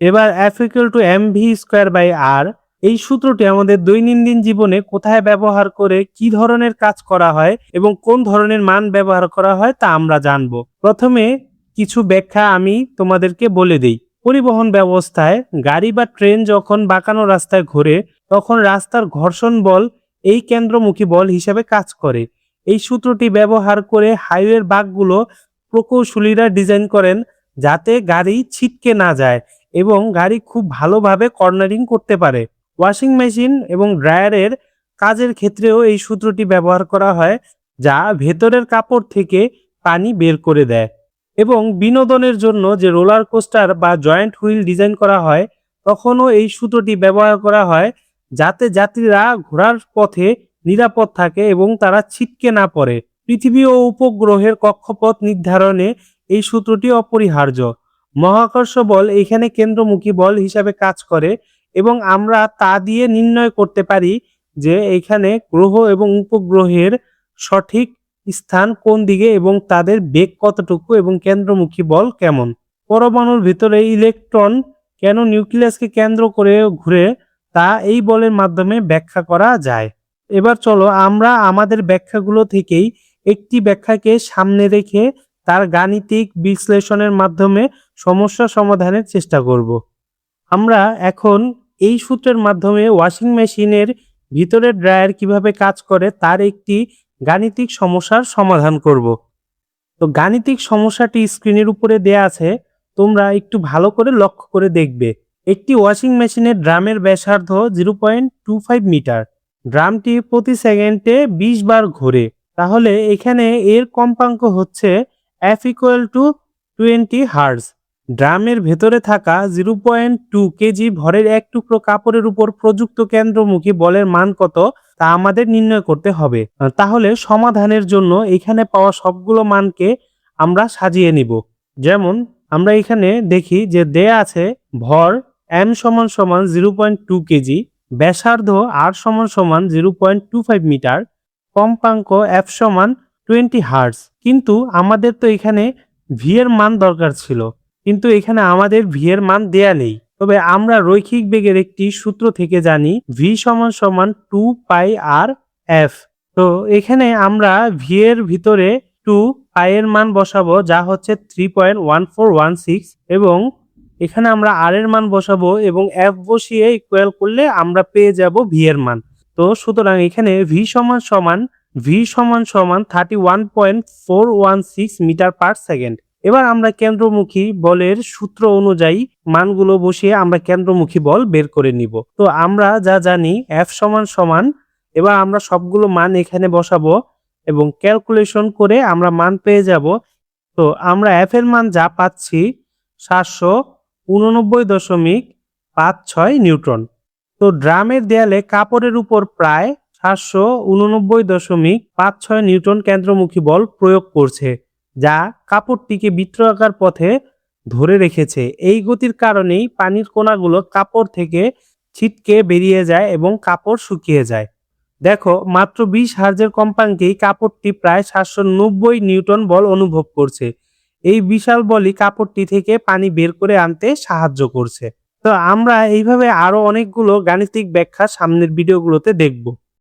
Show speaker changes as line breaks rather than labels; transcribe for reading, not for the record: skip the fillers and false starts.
এবার F=mv²/r এই সূত্রটি আমাদের দৈনন্দিন জীবনে কোথায় ব্যবহার করে কি ধরনের কাজ করা হয় এবং কোন ধরনের মান ব্যবহার করা হয় তা আমরা জানব। প্রথমে কিছু ব্যাখ্যা আমি তোমাদেরকে বলে দেই। পরিবহন ব্যবস্থায় গাড়ি বা ট্রেন যখন বাঁকানো রাস্তায় ঘোরে তখন রাস্তার ঘর্ষণ বল এই কেন্দ্রমুখী বল হিসেবে কাজ করে। এই সূত্রটি ব্যবহার করে হাইওয়ের বাঁকগুলো প্রকৌশলীরা ডিজাইন করেন যাতে গাড়ি ছিটকে না যায় এবং গাড়ি খুব ভালোভাবে কর্নারিং করতে পারে। ওয়াশিং মেশিন এবং ড্রায়ারের কাজের ক্ষেত্রেও এই সূত্রটি ব্যবহার করা হয়, যা ভেতরের কাপড় থেকে পানি বের করে দেয়। এবং বিনোদনের জন্য যে রোলার কোস্টার বা জয়েন্ট হুইল ডিজাইন করা হয় তখনও এই সূত্রটি ব্যবহার করা হয় যাতে যাত্রীরা ঘোরার পথে নিরাপদ থাকে এবং তারা ছিটকে না পড়ে। পৃথিবী ও উপগ্রহের কক্ষপথ নির্ধারণে এই সূত্রটি অপরিহার্য। মহাকর্ষ বল এখানে কেন্দ্রমুখী বল হিসাবে কাজ করে এবং আমরা তা দিয়ে নির্ণয় করতে পারি যে এখানে গ্রহ এবং উপগ্রহের সঠিক স্থান কোন দিকে এবং তাদের বেগ কতটুকু এবং কেন্দ্রমুখী বল কেমন। পরমাণুর ভিতরে ইলেকট্রন কেন নিউক্লিয়াসকে কেন্দ্র করে ঘুরে তা এই বলের মাধ্যমে ব্যাখ্যা করা যায়। এবার চলো আমরা আমাদের ব্যাখ্যাগুলো থেকেই একটি ব্যাখ্যাকে সামনে রেখে তার গাণিতিক বিশ্লেষণের মাধ্যমে সমস্যা সমাধানের চেষ্টা করব। আমরা এখন এই সূত্রের মাধ্যমে ওয়াশিং মেশিনের ভিতরে ড্রায়ার কিভাবে কাজ করে তার একটি গাণিতিক সমস্যার সমাধান করব। তো গাণিতিক সমস্যাটি স্ক্রিনের উপরে দেয়া আছে, তোমরা একটু ভালো করে লক্ষ্য করে দেখবে। একটি ওয়াশিং মেশিনের ড্রামের ব্যাসার্ধ 0.25 মিটার। ড্রামটি প্রতি সেকেন্ডে 20 বার ঘোরে। তাহলে এখানে এর কম্পাঙ্ক হচ্ছে F=20 হার্জ। ড্রামের ভেতরে থাকা 0.2 কেজি ভরের এক টুকরো কাপড়ের উপর প্রযুক্ত কেন্দ্রমুখী বলের মান কত তা আমাদের নির্ণয় করতে হবে। তাহলে সমাধানের জন্য এখানে পাওয়া সবগুলো মানকে আমরা সাজিয়ে নিব। যেমন আমরা এখানে দেখি যে দেয়া আছে ভর m = 0.2 কেজি, ব্যাসার্ধ r = 0.25 মিটার, কম্পাঙ্ক F = 20 হার্জ। কিন্তু আমাদের তো এখানে v এর মান দরকার ছিল, কিন্তু এখানে আমাদের v এর মান দেয়া নেই। তবে আমরা রৈখিক বেগের একটি সূত্র থেকে জানি v = 2πr/f। তো এখানে আমরা v এর ভিতরে 2π এর মান বসাবো যা হচ্ছে 3.1416 এবং এখানে আমরা r এর মান বসাবো এবং f বসিয়ে ইকুয়াল করলে আমরা পেয়ে যাব v এর মান। তো সুতরাং এখানে v = 31.416 মিটার পার সেকেন্ড। এবার আমরা কেন্দ্রমুখী বলের সূত্র অনুযায়ী মানগুলো বসিয়ে আমরা কেন্দ্রমুখী বল বের করে নিব। তো আমরা যা জানি F = এবার আমরা সবগুলো মান এখানে বসাবো এবং ক্যালকুলেশন করে আমরা মান পেয়ে যাব। তো আমরা F এর মান যা পাচ্ছি 789.56 নিউটন। তো ড্রামের দেয়ালে কাপড়ের উপর প্রায় 789.56 নিউটন কেন্দ্রমুখী বল প্রয়োগ করছে, যা কাপড়টিকে বৃত্তাকার পথে ধরে রেখেছে। এই গতির কারণেই পানির কণাগুলো কাপড় থেকে ছিটকে বেরিয়ে যায় এবং কাপড় শুকিয়ে যায়। দেখো মাত্র 20 হার্জের কম্পাঙ্কেই কাপড়টি প্রায় 790 নিউটন বল অনুভব করছে। এই বিশাল বলই কাপড়টি থেকে পানি বের করে আনতে সাহায্য করছে। তো আমরা এইভাবে আরো অনেকগুলো গাণিতিক ব্যাখ্যা সামনের ভিডিওগুলোতে দেখব।